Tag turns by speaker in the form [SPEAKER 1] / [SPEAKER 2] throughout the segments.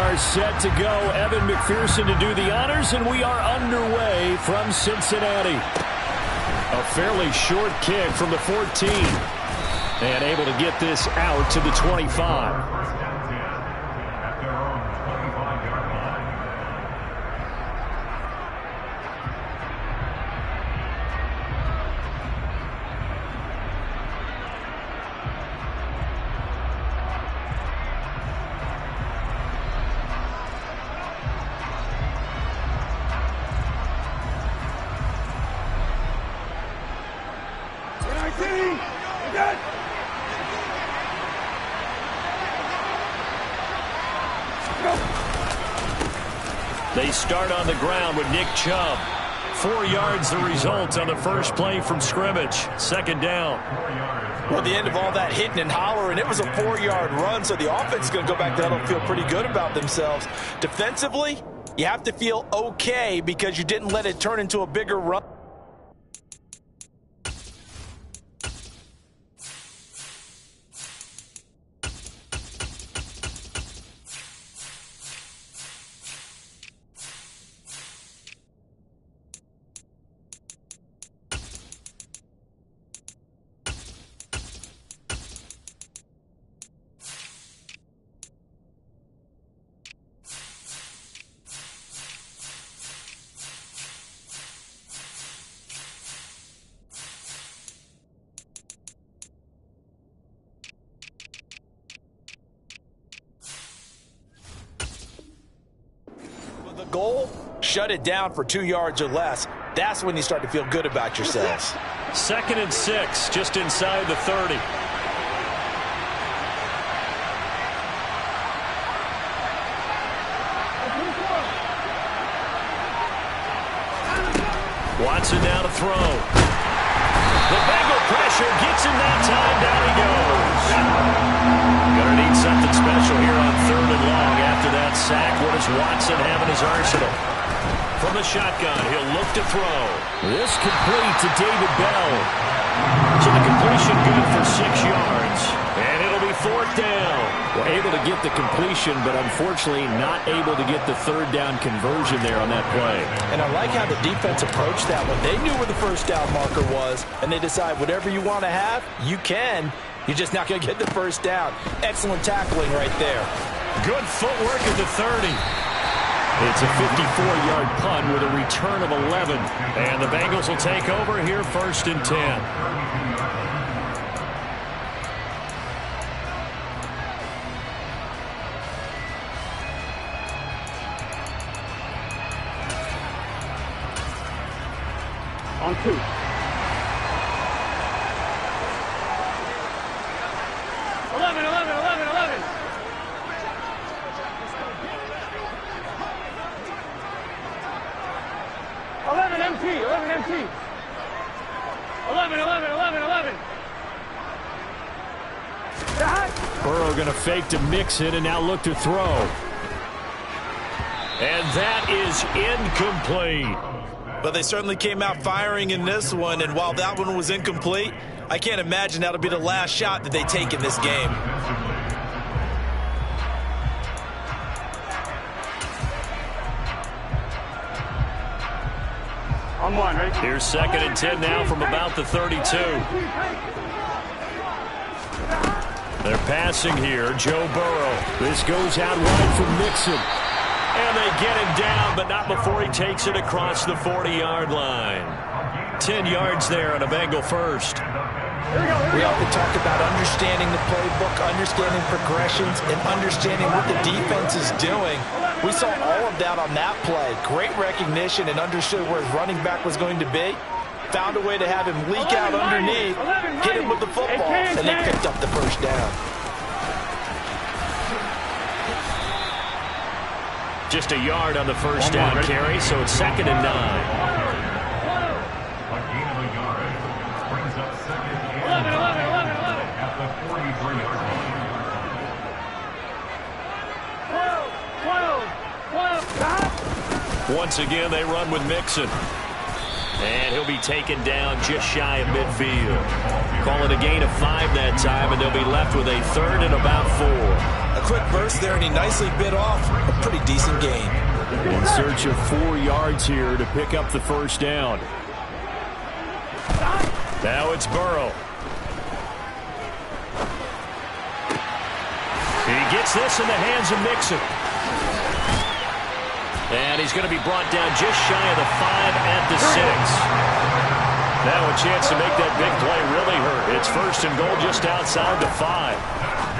[SPEAKER 1] are set to go. Evan McPherson to do the honors, and we are underway from Cincinnati. A fairly short kick from the 14. And able to get this out to the 25. They start on the ground with Nick Chubb. 4 yards the result on the first play from scrimmage. Second down.
[SPEAKER 2] Well, at the end of all that hitting and hollering, it was a 4-yard run, so the offense is going to go back there and feel pretty good about themselves. Defensively, you have to feel okay because you didn't let it turn into a bigger run. Goal, shut it down for 2 yards or less. That's when you start to feel good about yourselves.
[SPEAKER 1] 2nd and 6, just inside the 30. Watson now to throw. The Bengal pressure gets him that time. Down he goes. Gonna need something special here on 3rd and long after that sack. What does Watson have in his arsenal? From the shotgun, he'll look to throw. This complete to David Bell. So the completion good for 6 yards. And it'll be 4th down. Well, able to get the completion, but unfortunately not able to get the 3rd down conversion there on that play.
[SPEAKER 2] And I like how the defense approached that one. They knew where the 1st down marker was, and they decide whatever you want to have, you can. You're just not going to get the 1st down. Excellent tackling right there.
[SPEAKER 1] Good footwork at the 30. It's a 54-yard punt with a return of 11. And the Bengals will take over here 1st and 10.
[SPEAKER 3] On 2.
[SPEAKER 1] Burrow going to fake to mix it and now look to throw. And that is incomplete.
[SPEAKER 2] But they certainly came out firing in this one, and while that one was incomplete, I can't imagine that'll be the last shot that they take in this game.
[SPEAKER 3] On 1, right?
[SPEAKER 1] Here's 2nd and 10 now from about the 32. They're passing here. Joe Burrow. This goes out wide from Mixon. And they get him down, but not before he takes it across the 40-yard line. 10 yards there on a Bengal first.
[SPEAKER 2] We often talk about understanding the playbook, understanding progressions, and understanding what the defense is doing. We saw all of that on that play. Great recognition and understood where his running back was going to be. Found a way to have him leak out underneath, hit him with the football, and they picked up the 1st down.
[SPEAKER 1] Just a yard on the 1st down carry, so it's 2nd and 9. Once again, they run with Mixon. And he'll be taken down just shy of midfield. Call it a gain of 5 that time, and they'll be left with a 3rd and about 4.
[SPEAKER 2] A quick burst there, and he nicely bit off a pretty decent gain.
[SPEAKER 1] In search of 4 yards here to pick up the first down. Now it's Burrow. He gets this in the hands of Mixon. And he's going to be brought down just shy of the 5 at the 6. Now a chance to make that big play really hurt. It's first and goal just outside the 5.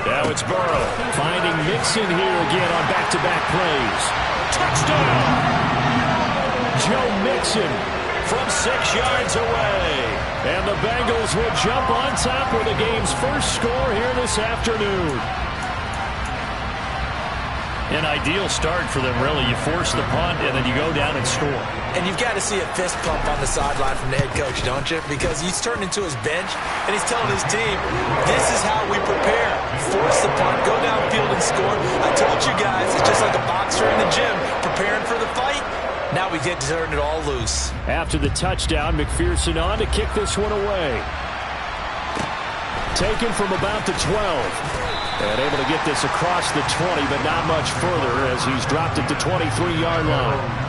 [SPEAKER 1] Now it's Burrow finding Mixon here again on back-to-back plays. Touchdown! Joe Mixon from 6 yards away. And the Bengals will jump on top with the game's first score here this afternoon. An ideal start for them, really. You force the punt, and then you go down and score.
[SPEAKER 2] And you've got to see a fist pump on the sideline from the head coach, don't you? Because he's turned into his bench, and he's telling his team, this is how we prepare. Force the punt, go downfield and score. I told you guys, it's just like a boxer in the gym, preparing for the fight. Now we get to turn it all loose.
[SPEAKER 1] After the touchdown, McPherson on to kick this one away. Taken from about the 12. And able to get this across the 20, but not much further as he's dropped at the 23-yard line.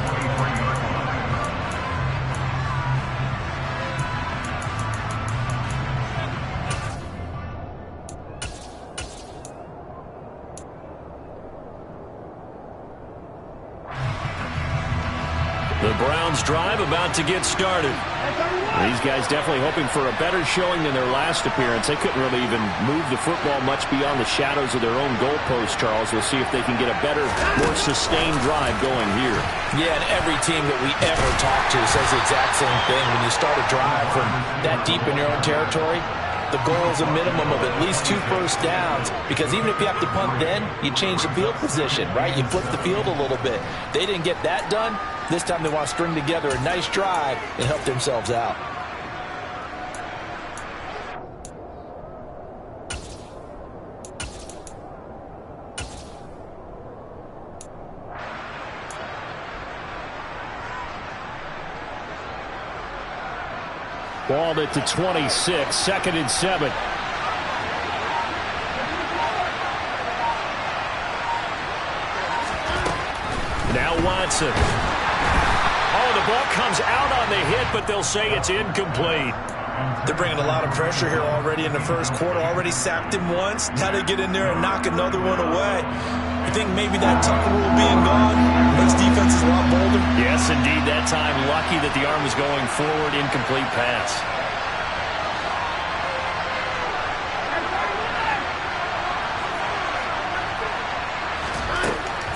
[SPEAKER 1] The Browns drive about to get started. These guys definitely hoping for a better showing than their last appearance. They couldn't really even move the football much beyond the shadows of their own goalpost, Charles. We'll see if they can get a better, more sustained drive going here.
[SPEAKER 2] Yeah, and every team that we ever talk to says the exact same thing. When you start a drive from that deep in your own territory, the goal is a minimum of at least 2 first downs, because even if you have to punt then, you change the field position, right? You flip the field a little bit. They didn't get that done. This time they want to string together a nice drive and help themselves out.
[SPEAKER 1] Ball at the 26, 2nd and 7. Now Watson. Oh, the ball comes out on the hit, but they'll say it's incomplete.
[SPEAKER 2] They're bringing a lot of pressure here already in the first quarter. Already sacked him once. Now they get in there and knock another one away. You think maybe that Tucker rule being gone makes defenses a lot bolder?
[SPEAKER 1] Yes, indeed. That time, lucky that the arm was going forward. Incomplete pass.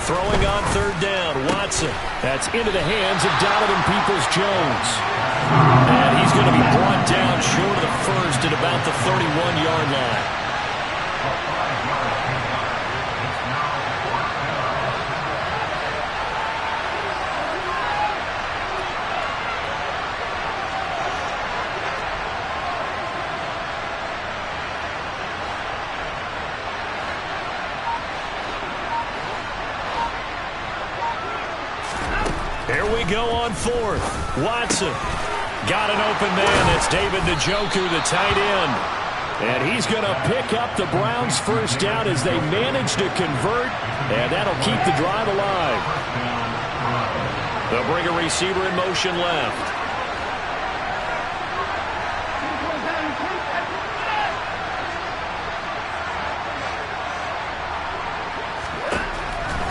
[SPEAKER 1] Throwing on 3rd down, Watson. That's into the hands of Donovan Peoples-Jones. And he's going to be brought down short of the first at about the 31-yard line. Here we go on 4th. Watson got an open man. It's David Njoku, the tight end. And he's going to pick up the Browns' first down as they manage to convert. And that'll keep the drive alive. They'll bring a receiver in motion left.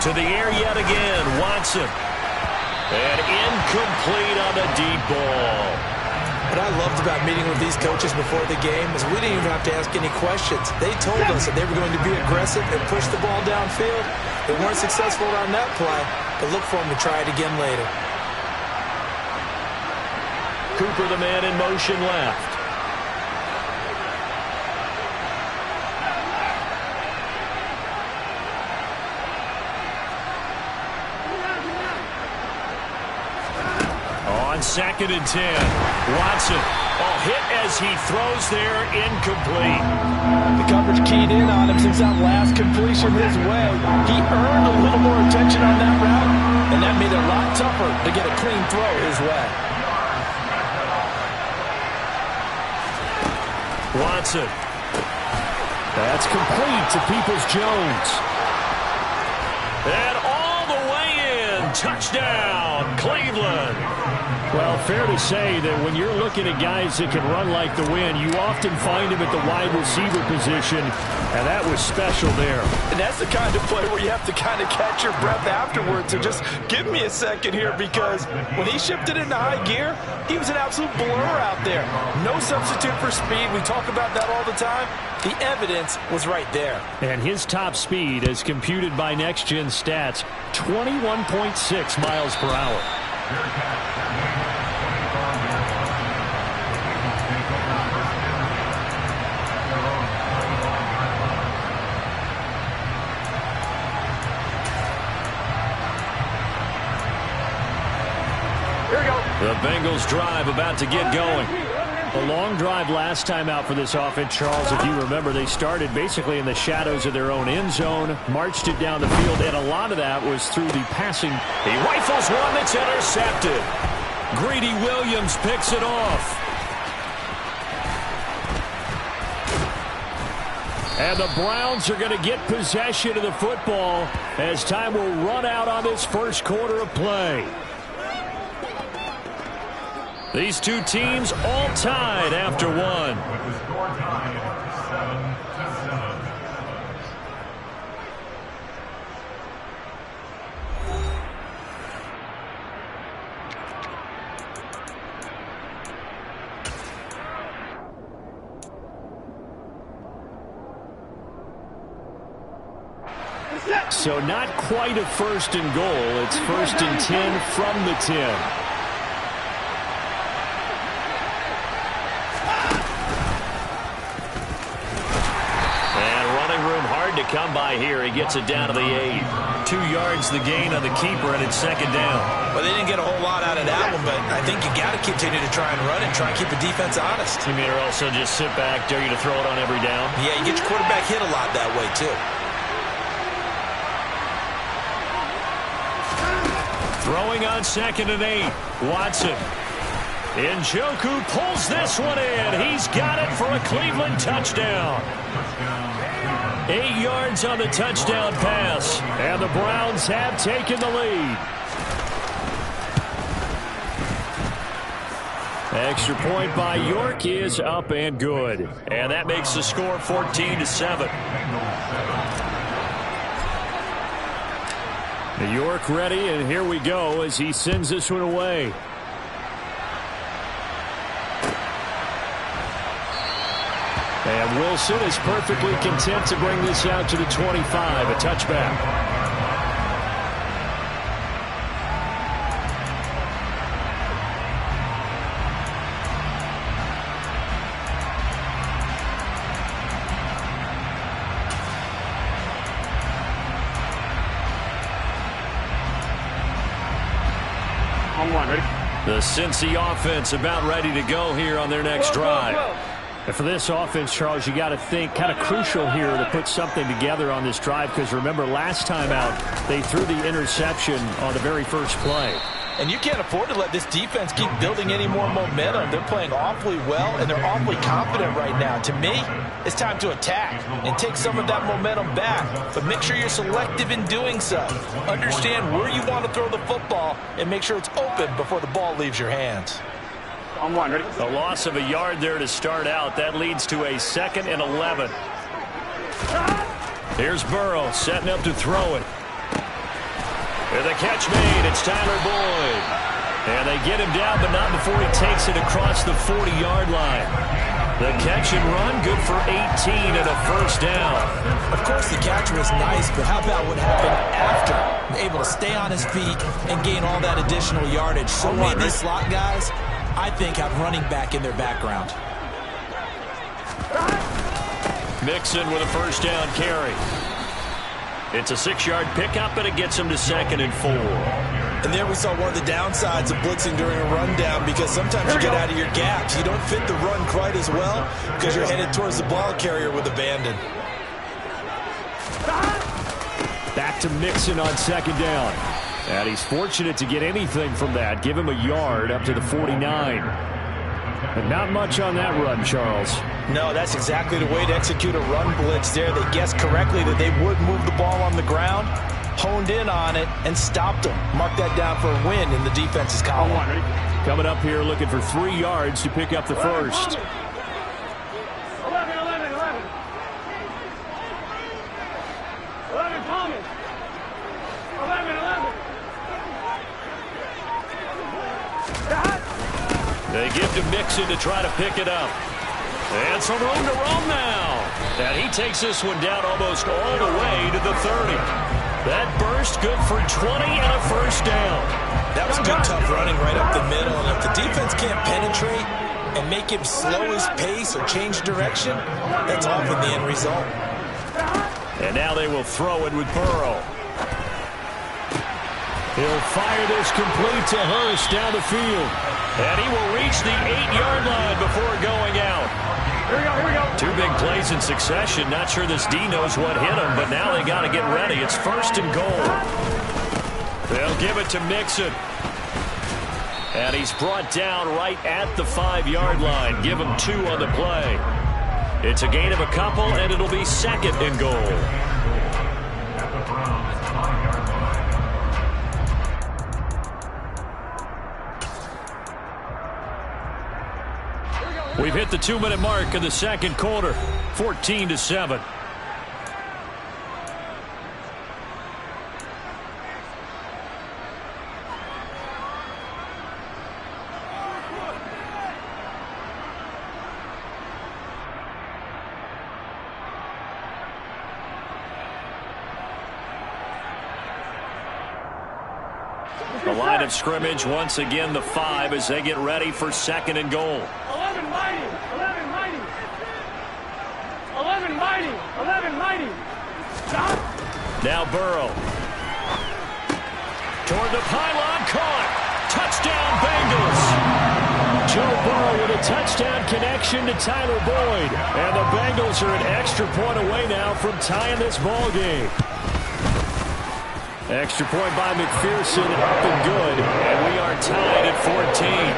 [SPEAKER 1] To the air yet again, Watson. And incomplete on the deep ball.
[SPEAKER 2] What I loved about meeting with these coaches before the game is we didn't even have to ask any questions. They told us that they were going to be aggressive and push the ball downfield. They weren't successful on that play, but look for them to try it again later.
[SPEAKER 1] Cooper, the man in motion left. On 2nd and 10, Watson, hit as he throws there, incomplete.
[SPEAKER 2] The coverage keyed in on him since that last completion his way. He earned a little more attention on that route, and that made it a lot tougher to get a clean throw his way.
[SPEAKER 1] Watson. That's complete to Peoples-Jones. And all the way in. Touchdown, Cleveland.
[SPEAKER 3] Well, fair to say that when you're looking at guys that can run like the wind, you often find them at the wide receiver position, and that was special there.
[SPEAKER 2] And that's the kind of play where you have to kind of catch your breath afterwards. So just give me a second here, because when he shifted into high gear, he was an absolute blur out there. No substitute for speed. We talk about that all the time. The evidence was right there.
[SPEAKER 3] And his top speed, as computed by Next Gen Stats, 21.6 miles per hour.
[SPEAKER 1] The Bengals drive about to get going.
[SPEAKER 3] A long drive last time out for this offense, Charles. If you remember, they started basically in the shadows of their own end zone, marched it down the field, and a lot of that was through the passing.
[SPEAKER 1] He rifles one that's intercepted. Greedy Williams picks it off.
[SPEAKER 3] And the Browns are going to get possession of the football as time will run out on this first quarter of play.
[SPEAKER 1] These two teams all tied after one.
[SPEAKER 3] So not quite a first and goal. It's first and 10 from the 10.
[SPEAKER 1] To come by here. He gets it down to the 8. 2 yards the gain on the keeper, and it's second down.
[SPEAKER 2] Well, they didn't get a whole lot out of that one, but I think you got to continue to try and run and try and keep the defense honest.
[SPEAKER 1] You mean, or also just sit back, dare you to throw it on every down?
[SPEAKER 2] Yeah, you get your quarterback hit a lot that way, too.
[SPEAKER 1] Throwing on second and 8. Watson. Njoku pulls this one in. He's got it for a Cleveland touchdown. 8 yards on the touchdown pass.
[SPEAKER 3] And the Browns have taken the lead. Extra point by York is up and good.
[SPEAKER 1] And that makes the score 14-7.
[SPEAKER 3] York ready, and here we go as he sends this one away. And Wilson is perfectly content to bring this out to the 25, a touchback.
[SPEAKER 1] The Cincy offense about ready to go here on their next drive.
[SPEAKER 3] And for this offense, Charles, you got to think kind of crucial here to put something together on this drive, because remember last time out they threw the interception on the very first play.
[SPEAKER 2] And you can't afford to let this defense keep building any more momentum. They're playing awfully well, and they're awfully confident right now. To me, it's time to attack and take some of that momentum back. But make sure you're selective in doing so. Understand where you want to throw the football and make sure it's open before the ball leaves your hands.
[SPEAKER 1] A loss of a yard there to start out. That leads to a 2nd and 11. Here's Burrow setting up to throw it. And the catch made. It's Tyler Boyd. And they get him down, but not before he takes it across the 40-yard line. The catch and run, good for 18 and a first down.
[SPEAKER 2] Of course, the catch was nice, but how about what happened after? Able to stay on his feet and gain all that additional yardage. So many of these slot guys, I think, have running back in their background.
[SPEAKER 1] Mixon with a first down carry. It's a 6-yard pickup, and it gets him to 2nd and 4.
[SPEAKER 2] And there we saw one of the downsides of blitzing during a rundown, because sometimes you get out of your gaps. You don't fit the run quite as well because you're headed towards the ball carrier with abandon.
[SPEAKER 3] Back to Mixon on 2nd down. And he's fortunate to get anything from that. Give him a yard up to the 49. But not much on that run, Charles.
[SPEAKER 2] No, that's exactly the way to execute a run blitz there. They guessed correctly that they would move the ball on the ground. honed in on it, and stopped him. Mark that down for a win in the defense's column.
[SPEAKER 3] Coming up here looking for 3 yards to pick up the first.
[SPEAKER 4] 11, Thomas. 11.
[SPEAKER 1] They give to Mixon to try to pick it up. And some room to roam now. And he takes this one down almost all the way to the 30. That burst good for 20 and a first down.
[SPEAKER 2] That was good, tough running right up the middle. And if the defense can't penetrate and make him slow his pace or change direction, that's often the end result.
[SPEAKER 3] And now they will throw it with Burrow. He'll fire this complete to Hurst down the field.
[SPEAKER 1] And he will reach the 8-yard line before going out.
[SPEAKER 4] Here we go.
[SPEAKER 1] 2 big plays in succession. Not sure this D knows what hit him, but now they got to get ready. It's first and goal. They'll give it to Mixon. And he's brought down right at the 5-yard line. Give him 2 on the play. It's a gain of a couple, and it'll be second and goal. We've hit the 2-minute mark in the second quarter, 14-7. The line of scrimmage, once again, the 5 as they get ready for second and goal.
[SPEAKER 4] 11 mighty. Stop.
[SPEAKER 1] Now Burrow. Toward the pylon, caught. Touchdown, Bengals.
[SPEAKER 3] Joe Burrow with a touchdown connection to Tyler Boyd. And the Bengals are an extra point away now from tying this ball game. Extra point by McPherson, up and good. And we are tied at 14.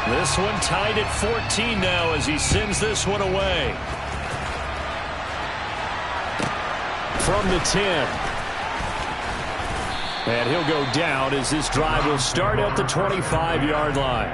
[SPEAKER 3] This one tied at 14 now as he sends this one away. From the 10. And he'll go down as this drive will start at the 25-yard line.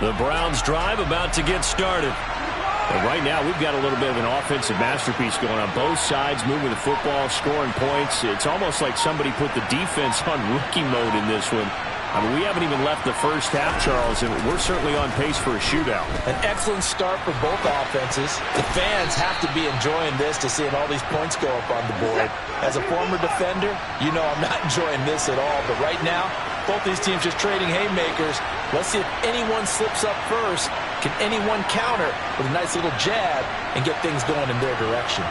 [SPEAKER 3] The Browns drive about to get started. And right now we've got a little bit of an offensive masterpiece going on both sides, moving the football, scoring points. It's almost like somebody put the defense on rookie mode in this one. I mean, we haven't even left the first half, Charles, and we're certainly on pace for a shootout.
[SPEAKER 2] An excellent start for both offenses. The fans have to be enjoying this to seeing all these points go up on the board. As a former defender, you know I'm not enjoying this at all. But right now, both these teams just trading haymakers. Let's see if anyone slips up first. Can anyone counter with a nice little jab and get things going in their direction?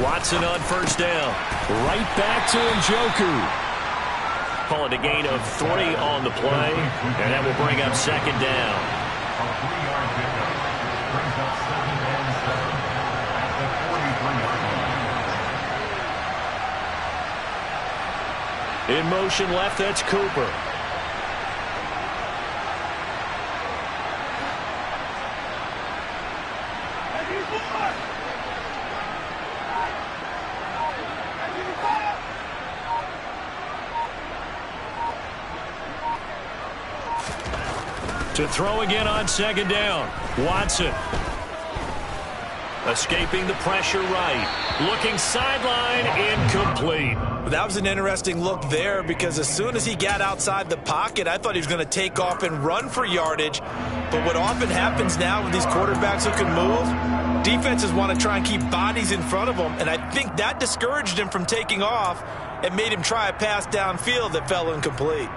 [SPEAKER 1] Watson on first down.
[SPEAKER 3] Right back to Njoku.
[SPEAKER 1] Call it a gain of 3 on the play, and that will bring up second down. In motion left, that's Cooper. To throw again on second down. Watson. Escaping the pressure right. Looking sideline, incomplete.
[SPEAKER 2] That was an interesting look there because as soon as he got outside the pocket, I thought he was going to take off and run for yardage. But what often happens now with these quarterbacks who can move, defenses want to try and keep bodies in front of them, and I think that discouraged him from taking off. and made him try a pass downfield that fell incomplete.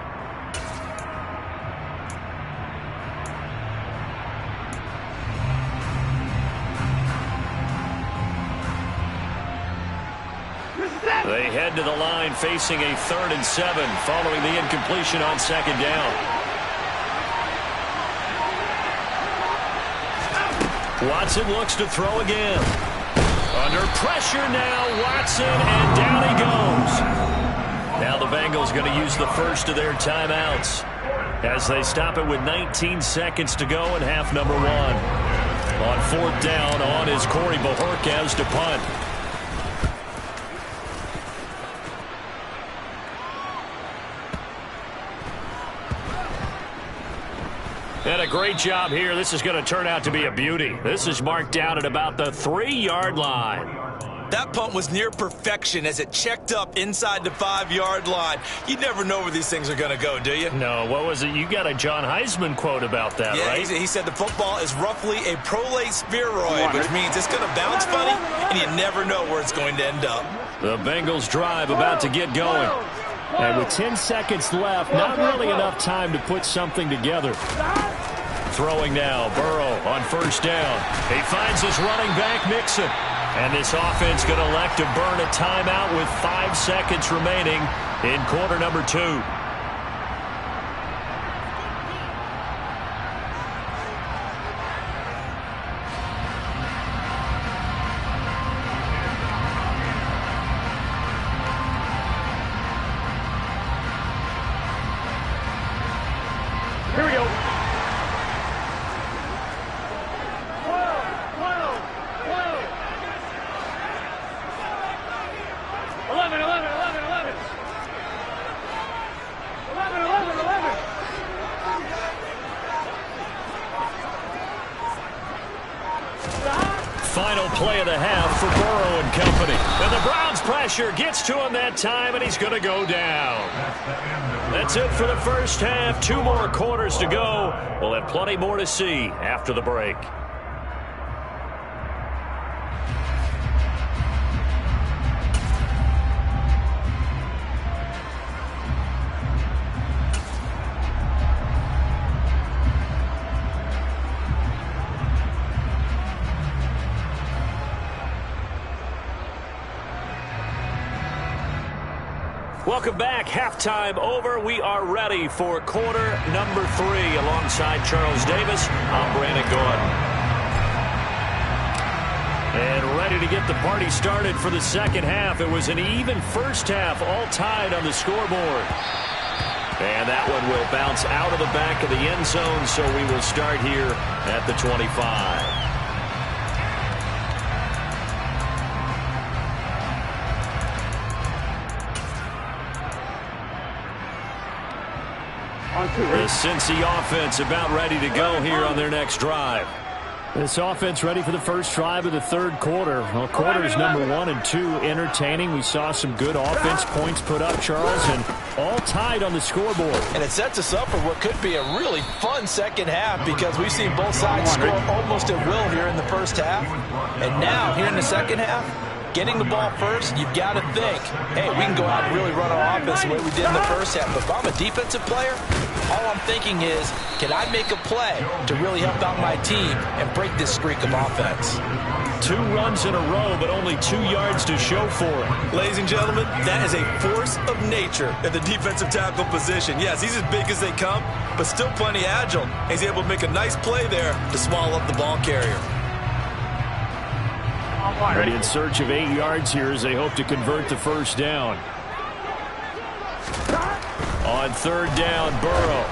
[SPEAKER 3] They head to the line facing a 3rd and 7 following the incompletion on 2nd down. Watson looks to throw again. Under pressure now, Watson, and down he goes. Now the Bengals going to use the first of their timeouts as they stop it with 19 seconds to go in half number 1. On 4th down, on is Corey Bojorquez to punt. And a great job here. This is going to turn out to be a beauty. This is marked down at about the 3-yard line.
[SPEAKER 2] That punt was near perfection as it checked up inside the 5-yard line. You never know where these things are going to go, do you?
[SPEAKER 3] No, what was it? You got a John Heisman quote about that, right?
[SPEAKER 2] He said the football is roughly a prolate spheroid, which means it's going to bounce funny, and you never know where it's going to end up.
[SPEAKER 3] The Bengals drive about to get going. And with 10 seconds left, not really enough time to put something together. Throwing now, Burrow on 1st down. He finds his running back, Mixon. And this offense going to elect to burn a timeout with 5 seconds remaining in quarter number 2.
[SPEAKER 4] Here we go. 11, 11, 11, 11. 11, 11, 11.
[SPEAKER 3] Final play of the half for Burrow and company. And the Browns pressure gets to him that time, and he's going to go down. That's it for the first half. 2 more quarters to go. We'll have plenty more to see after the break. Welcome back. Halftime over. We are ready for quarter number 3. Alongside Charles Davis, I'm Brandon Gaudin. And ready to get the party started for the second half. It was an even first half, all tied on the scoreboard. And that one will bounce out of the back of the end zone, so we will start here at the 25. The Cincy offense about ready to go here on their next drive. This offense ready for the first drive of the 3rd quarter. Well, quarters number 1 and 2 entertaining. We saw some good offense points put up, Charles, and all tied on the scoreboard.
[SPEAKER 2] And it sets us up for what could be a really fun second half because we've seen both sides score almost at will here in the first half. And now, here in the second half, getting the ball first, you've got to think, hey, we can go out and really run our offense the way we did in the first half. But if I'm a defensive player, all I'm thinking is, can I make a play to really help out my team and break this streak of offense?
[SPEAKER 3] 2 runs in a row, but only 2 yards to show for it.
[SPEAKER 2] Ladies and gentlemen, that is a force of nature at the defensive tackle position. Yes, he's as big as they come, but still plenty agile. He's able to make a nice play there to swallow up the ball carrier.
[SPEAKER 3] Ready in search of 8 yards here as they hope to convert the first down. On 3rd down, Burrow.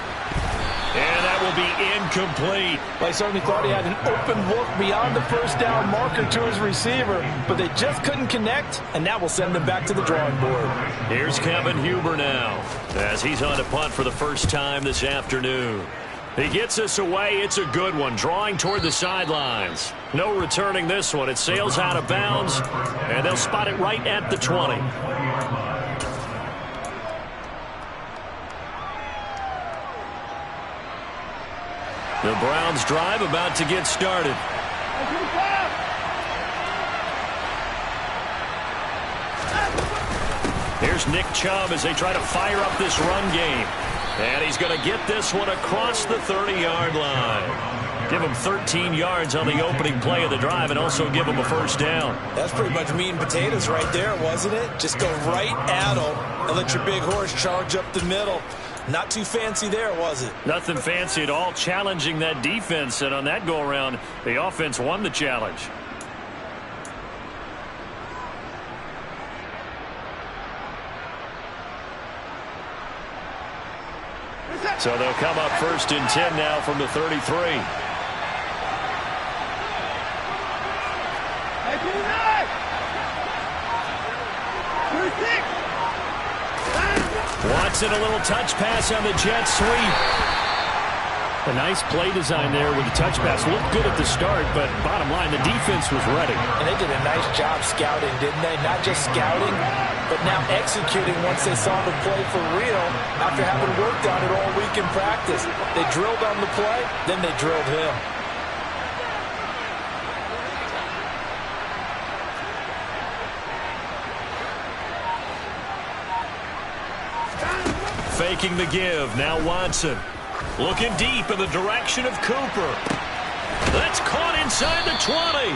[SPEAKER 3] And that will be incomplete.
[SPEAKER 2] Well, I certainly thought he had an open look beyond the first down marker to his receiver, but they just couldn't connect, and that will send them back to the drawing board.
[SPEAKER 3] Here's Kevin Huber now as he's on to punt for the first time this afternoon. He gets us away. It's a good one, drawing toward the sidelines. No returning this one. It sails out of bounds, and they'll spot it right at the 20. The Browns drive about to get started.
[SPEAKER 1] here's Nick Chubb as they try to fire up this run game. And he's going to get this one across the 30-yard line. Give him 13 yards on the opening play of the drive and also give him a first down.
[SPEAKER 2] That's pretty much meat and potatoes right there, wasn't it? Just go right at him and let your big horse charge up the middle. Not too fancy there, was it?
[SPEAKER 1] Nothing fancy at all, challenging that defense. And on that go-around, the offense won the challenge. So they'll come up 1st and 10 now from the 33. Watson, a little touch pass on the jet sweep. A nice play design there with the touch pass. Looked good at the start, but bottom line, the defense was ready.
[SPEAKER 2] And they did a nice job scouting, didn't they? Not just scouting, but now executing once they saw the play for real after having worked on it all week in practice. They drilled on the play, then they drilled him.
[SPEAKER 1] Faking the give. Now Watson. Looking deep in the direction of Cooper. That's caught inside the 20.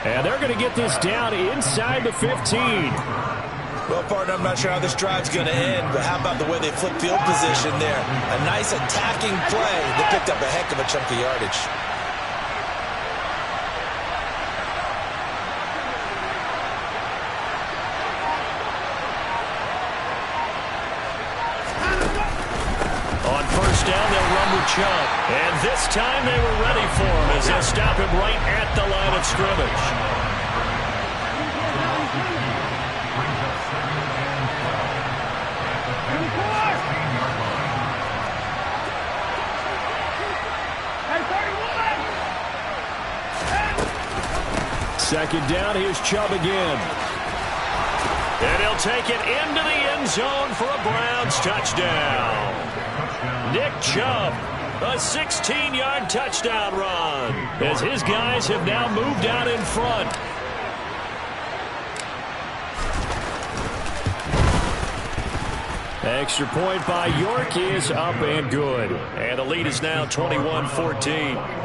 [SPEAKER 3] And they're going to get this down inside the 15.
[SPEAKER 2] Well, partner, I'm not sure how this drive's going to end, but how about the way they flip field position there? A nice attacking play that picked up a heck of a chunk of yardage.
[SPEAKER 1] On first down, they'll run with Chubb. And this time they were ready for him as they'll stop him right at the line of scrimmage.
[SPEAKER 3] Second down, here's Chubb again.
[SPEAKER 1] And he'll take it into the end zone for a Browns touchdown. Nick Chubb, a 16-yard touchdown run, as his guys have now moved out in front.
[SPEAKER 3] Extra point by York is up and good.
[SPEAKER 1] And the lead is now 21-14.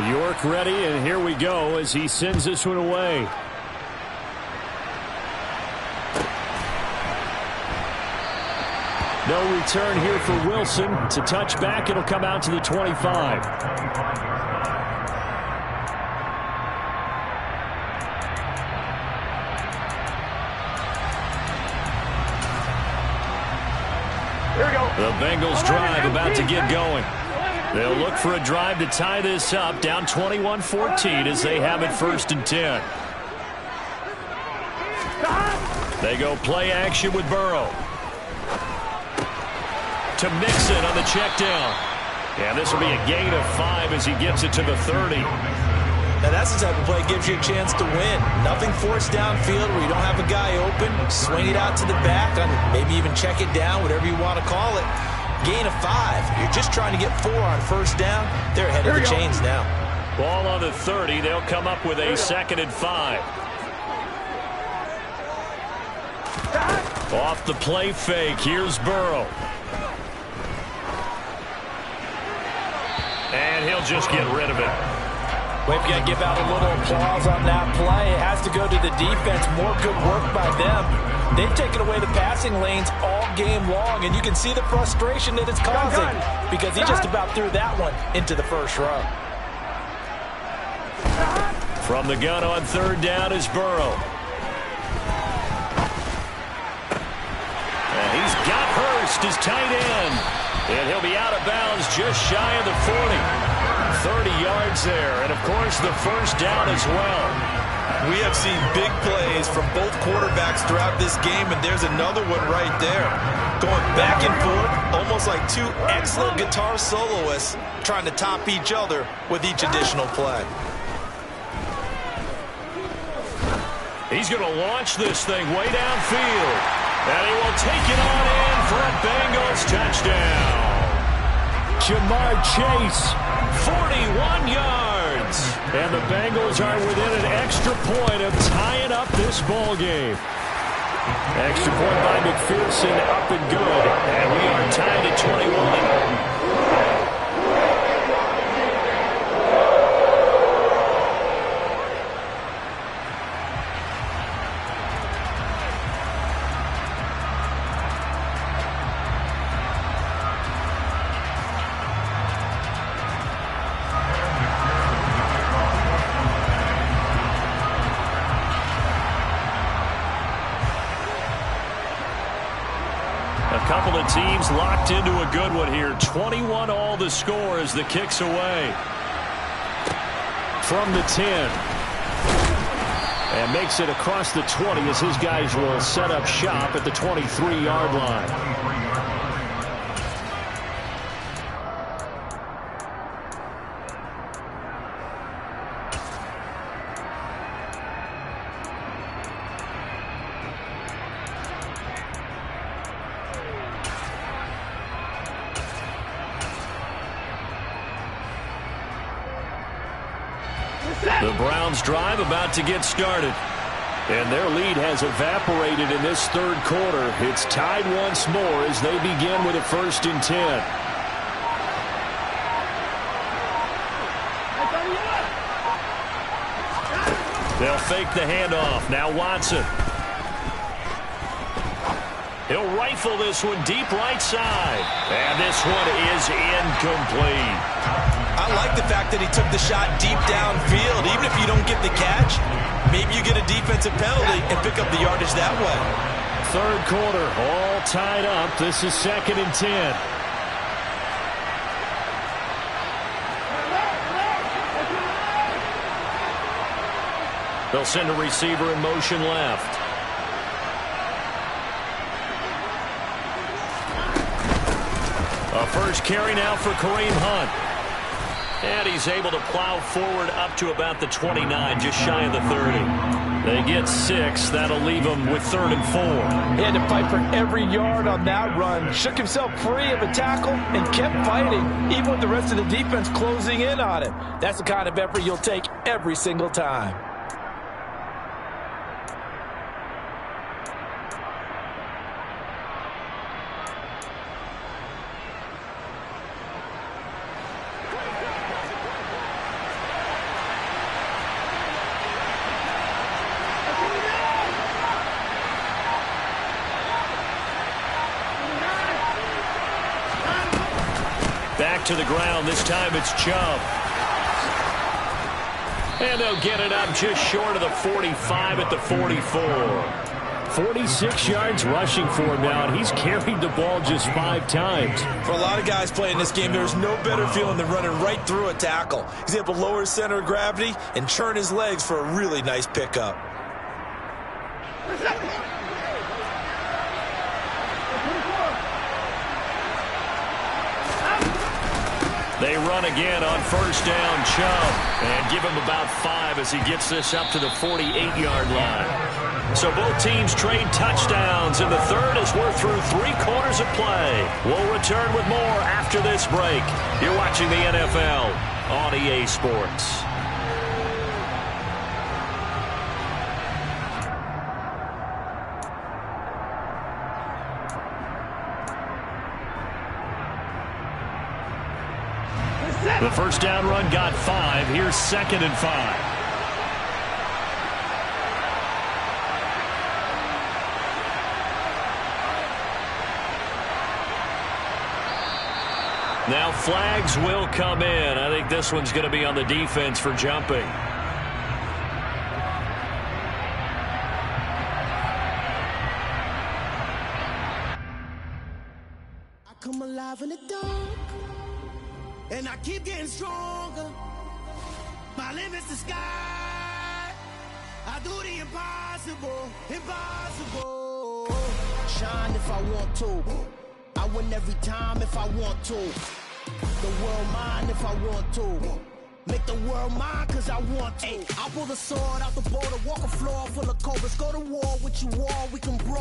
[SPEAKER 3] York ready, and here we go as he sends this one away. No return here for Wilson. It's a touchback. It'll come out to the 25.
[SPEAKER 4] Here we go.
[SPEAKER 1] The Bengals drive about to get going. They'll look for a drive to tie this up, down 21-14 as they have it 1st and 10. They go play action with Burrow. To Mixon on the check down. And this will be a gain of 5 as he gets it to the 30.
[SPEAKER 2] Now that's the type of play that gives you a chance to win. Nothing forced downfield where you don't have a guy open. Swing it out to the back, maybe even check it down, whatever you want to call it. Gain of 5. You're just trying to get 4 on first down. They're ahead of the chains now.
[SPEAKER 1] Ball on the 30. They'll come up with a 2nd and 5. Off the play fake. Here's Burrow. And he'll just get rid of it.
[SPEAKER 2] We've got to give out a little applause on that play. It has to go to the defense. More good work by them. They've taken away the passing lanes all game long, and you can see the frustration that it's causing because he just about threw that one into the first row.
[SPEAKER 1] From the gun on 3rd down is Burrow. And he's got Hurst, his tight end. And he'll be out of bounds just shy of the 40. 30 yards there, and of course the first down as well.
[SPEAKER 2] We have seen big plays from both quarterbacks throughout this game, and there's another one right there. Going back and forth, almost like 2 excellent guitar soloists trying to top each other with each additional play.
[SPEAKER 1] He's going to launch this thing way downfield, and he will take it on in for a Bengals touchdown.
[SPEAKER 3] Jamar Chase,
[SPEAKER 1] 41 yards. yards.
[SPEAKER 3] And the Bengals are within an extra point of tying up this ball game. Extra point by McPherson, up and good. And we are tied at 21.
[SPEAKER 1] A couple of teams locked into a good one here. 21 all the score as the kick's away.
[SPEAKER 3] From the 10. And makes it across the 20 as his guys will set up shop at the 23-yard line.
[SPEAKER 1] The Browns drive about to get started.
[SPEAKER 3] And their lead has evaporated in this third quarter. It's tied once more as they begin with a 1st and 10.
[SPEAKER 1] They'll fake the handoff. Now Watson. He'll rifle this one deep right side. And this one is incomplete.
[SPEAKER 2] I like the fact that he took the shot deep downfield. Even if you don't get the catch, maybe you get a defensive penalty and pick up the yardage that way.
[SPEAKER 3] Third quarter, all tied up. This is 2nd and 10.
[SPEAKER 1] They'll send a receiver in motion left. A first carry now for Kareem Hunt. And he's able to plow forward up to about the 29, just shy of the 30. They get 6. That'll leave them with 3rd and 4.
[SPEAKER 2] He had to fight for every yard on that run. Shook himself free of a tackle and kept fighting, even with the rest of the defense closing in on him. That's the kind of effort you'll take every single time.
[SPEAKER 1] Back to the ground. This time it's Chubb. And they'll get it up just short of the 45 at the 44.
[SPEAKER 3] 46 yards rushing for him now, and he's carried the ball just 5 times.
[SPEAKER 2] For a lot of guys playing this game, there's no better feeling than running right through a tackle. He's able to lower his center of gravity and churn his legs for a really nice pickup.
[SPEAKER 1] They run again on first down, Chubb, and give him about 5 as he gets this up to the 48-yard line. So both teams trade touchdowns in the third as we're through 3 quarters of play. We'll return with more after this break. You're watching the NFL on EA Sports. The first down run got 5. Here's 2nd and 5. Now flags will come in. I think this one's going to be on the defense for jumping.
[SPEAKER 5] I come alive in the dark. And I keep getting stronger. My limit's the sky. I do the impossible, impossible. Shine if I want to. I win every time if I want to. The world mine if I want to. Make the world mine cause I want to. I pull the sword out the border, walk a floor full of cobras. Go to war with you all, we can brawl.